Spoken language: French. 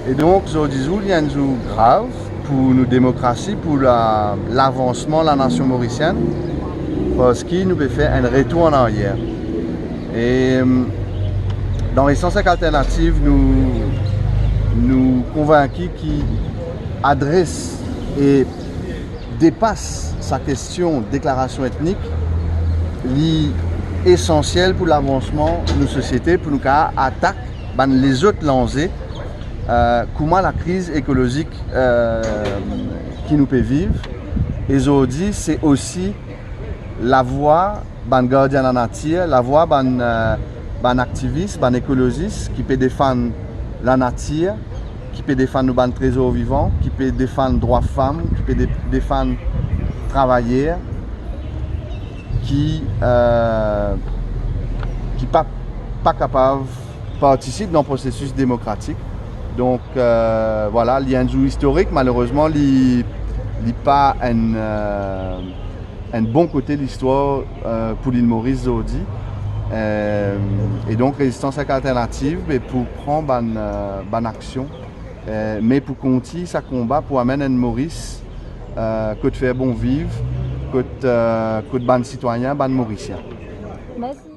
Et donc, aujourd'hui, il y a un jour grave pour nos démocraties, pour l'avancement de la nation mauricienne, parce qu'il nous peut faire un retour en arrière. Et dans les 105 alternatives, nous convaincus qui adresse et dépasse sa question de déclaration ethnique, essentiel pour l'avancement de nos sociétés, pour nous attaquer les autres lancers, comment la crise écologique qui nous peut vivre. Et aujourd'hui, c'est aussi la voix d'un gardien de la nature, la voix d'un activiste, d'un écologiste qui peut défendre la nature, qui peut défendre nos trésors vivants, qui peut défendre les droits des femmes, qui peut défendre les travailleurs, qui n'est pas capable de participer dans le processus démocratique. Donc voilà, il y a un jour historique, malheureusement, il n'est pas un bon côté de l'histoire pour l'île Maurice aujourd'hui. Et donc, résistance alternative pour prendre une action, mais pour continuer sa combat pour amener un Maurice que de faire bon vivre, que de ban citoyen, ban mauricien. Merci.